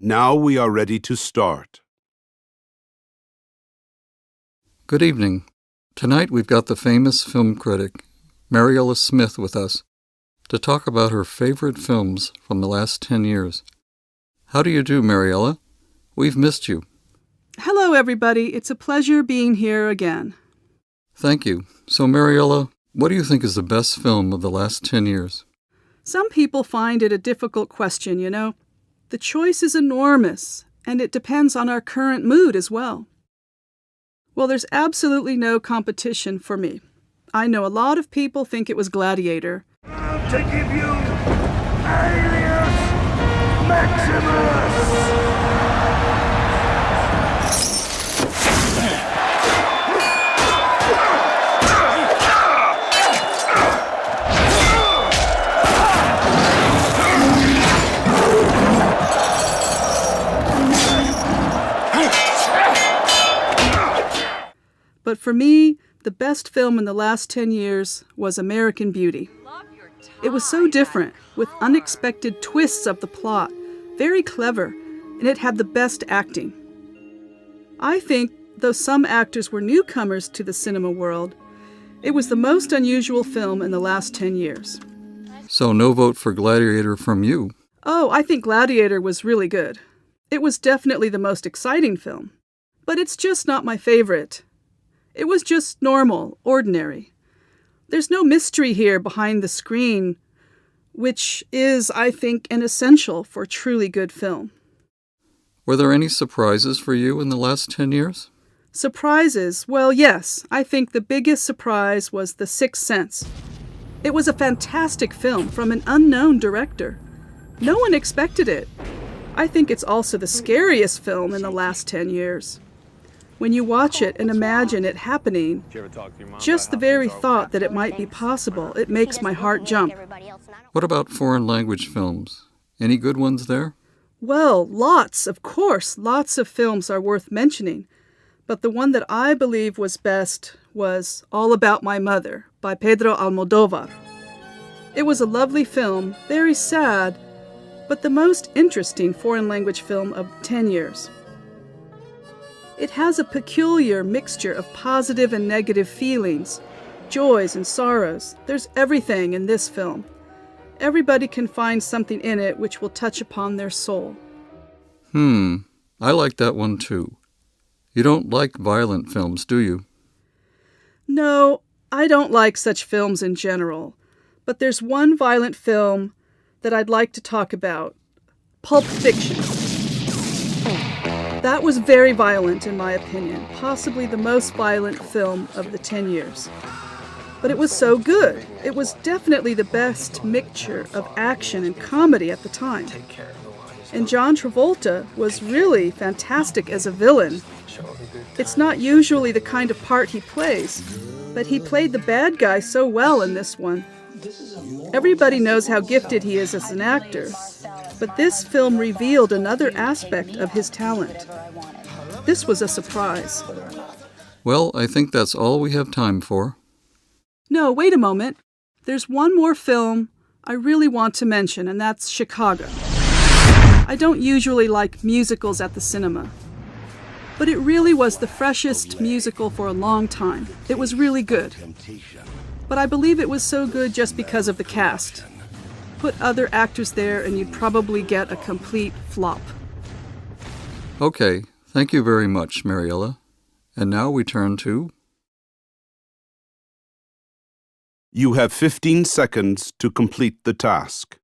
Now we are ready to start. Good evening. Tonight we've got the famous film critic, Mariela Smith, with us to talk about her favorite films from the last 10 years. How do you do, Mariela? We've missed you. Hello, everybody. It's a pleasure being here again. Thank you. So, Mariela, what do you think is the best film of the last 10 years? Some people find it a difficult question, you know. The choice is enormous, and it depends on our current mood as well. Well, there's absolutely no competition for me. I know a lot of people think it was Gladiator. To give you Alias Maximus! But for me, the best film in the last 10 years was American Beauty. It was so different, with unexpected twists of the plot, very clever, and it had the best acting. I think, though some actors were newcomers to the cinema world, it was the most unusual film in the last 10 years. So no vote for Gladiator from you. Oh, I think Gladiator was really good. It was definitely the most exciting film. But it's just not my favorite. It was just normal, ordinary. There's no mystery here behind the screen, which is, I think, an essential for a truly good film. Were there any surprises for you in the last 10 years? Surprises? Well, yes. I think the biggest surprise was The Sixth Sense. It was a fantastic film from an unknown director. No one expected it. I think it's also the scariest film in the last 10 years. When you watch it and imagine it happening, just the very thought that it might be possible, it makes my heart jump. What about foreign language films? Any good ones there? Well, lots, of course. Lots of films are worth mentioning. But the one that I believe was best was All About My Mother by Pedro Almodóvar. It was a lovely film, very sad, but the most interesting foreign language film of 10 years. It has a peculiar mixture of positive and negative feelings, joys and sorrows. There's everything in this film. Everybody can find something in it which will touch upon their soul. I like that one too. You don't like violent films, do you? No, I don't like such films in general. But there's one violent film that I'd like to talk about. Pulp Fiction. That was very violent, in my opinion, possibly the most violent film of the 10 years. But it was so good. It was definitely the best mixture of action and comedy at the time. And John Travolta was really fantastic as a villain. It's not usually the kind of part he plays, but he played the bad guy so well in this one. Everybody knows how gifted he is as an actor. But this film revealed another aspect of his talent. This was a surprise. Well, I think that's all we have time for. No, wait a moment. There's one more film I really want to mention, and that's Chicago. I don't usually like musicals at the cinema, but it really was the freshest musical for a long time. It was really good. But I believe it was so good just because of the cast. Put other actors there and you'd probably get a complete flop. Okay, thank you very much, Mariela. And now we turn to... You have 15 seconds to complete the task.